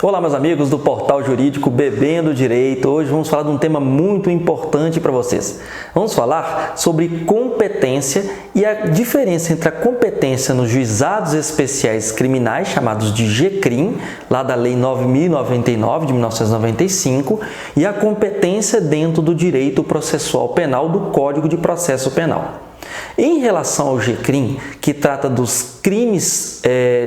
Olá, meus amigos do Portal Jurídico Bebendo Direito. Hoje vamos falar de um tema muito importante para vocês. Vamos falar sobre competência e a diferença entre a competência nos juizados especiais criminais, chamados de GCRIM, lá da Lei 9.099 de 1995, e a competência dentro do direito processual penal do Código de Processo Penal. Em relação ao GCRIM, que trata dos crimes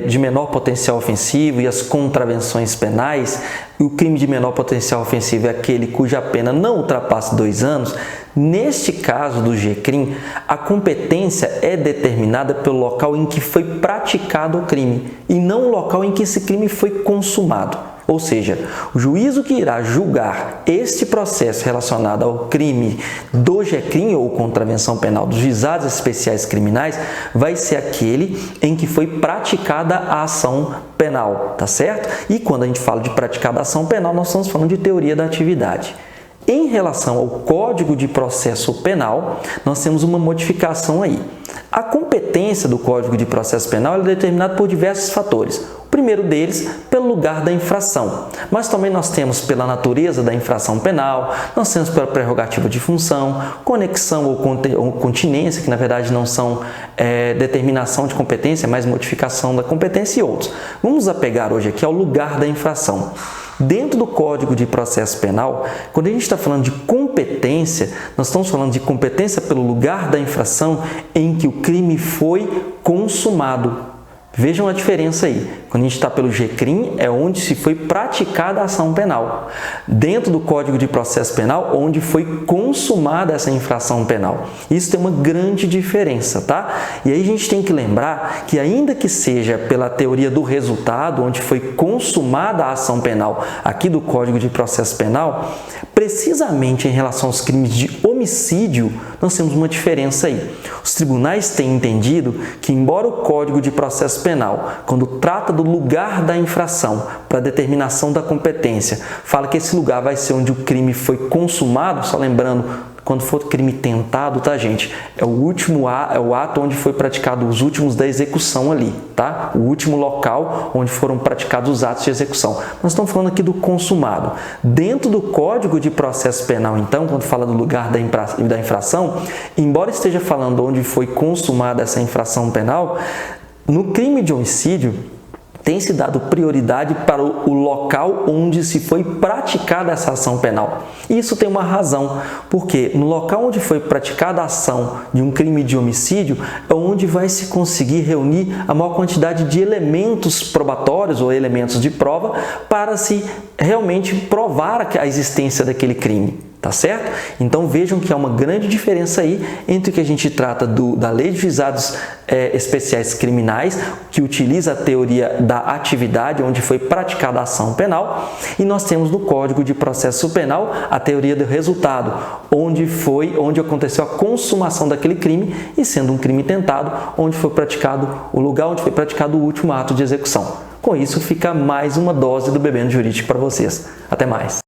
de menor potencial ofensivo e as contravenções penais, e o crime de menor potencial ofensivo é aquele cuja pena não ultrapasse 2 anos, neste caso do GCRIM, a competência é determinada pelo local em que foi praticado o crime e não o local em que esse crime foi consumado. Ou seja, o juízo que irá julgar este processo relacionado ao crime do GCRIM ou contravenção penal dos juizados especiais criminais vai ser aquele em que foi praticada a ação penal, tá certo? E quando a gente fala de praticada a ação penal, nós estamos falando de teoria da atividade. Em relação ao Código de Processo Penal, nós temos uma modificação aí. A competência do Código de Processo Penal é determinada por diversos fatores. O primeiro deles, pelo lugar da infração, mas também nós temos pela natureza da infração penal, nós temos pela prerrogativa de função, conexão ou continência, que na verdade não são determinação de competência, mas modificação da competência e outros. Vamos apegar hoje aqui ao lugar da infração. Dentro do Código de Processo Penal, quando a gente está falando de competência, nós estamos falando de competência pelo lugar da infração em que o crime foi consumado. Vejam a diferença aí. Quando a gente está pelo GCRIM, é onde se foi praticada a ação penal. Dentro do Código de Processo Penal, onde foi consumada essa infração penal. Isso tem uma grande diferença, tá? E aí a gente tem que lembrar que ainda que seja pela teoria do resultado, onde foi consumada a ação penal aqui do Código de Processo Penal, precisamente em relação aos crimes de homicídio, nós temos uma diferença aí. Os tribunais têm entendido que, embora o Código de Processo Penal, quando trata do lugar da infração para determinação da competência, fala que esse lugar vai ser onde o crime foi consumado, só lembrando, quando for crime tentado, tá, gente? É o ato onde foi praticado os últimos da execução ali, tá? O último local onde foram praticados os atos de execução. Nós estamos falando aqui do consumado. Dentro do Código de Processo Penal, então, quando fala do lugar da infração, embora esteja falando onde foi consumada essa infração penal, no crime de homicídio, tem se dado prioridade para o local onde se foi praticada essa ação penal. Isso tem uma razão, porque no local onde foi praticada a ação de um crime de homicídio é onde vai se conseguir reunir a maior quantidade de elementos probatórios ou elementos de prova para se realmente provar a existência daquele crime. Tá certo? Então vejam que há uma grande diferença aí entre o que a gente trata da Lei de Juizados Especiais Criminais, que utiliza a teoria da atividade, onde foi praticada a ação penal, e nós temos no Código de Processo Penal a teoria do resultado, onde aconteceu a consumação daquele crime e, sendo um crime tentado, onde foi praticado o lugar onde foi praticado o último ato de execução. Com isso, fica mais uma dose do Bebendo Jurídico para vocês. Até mais!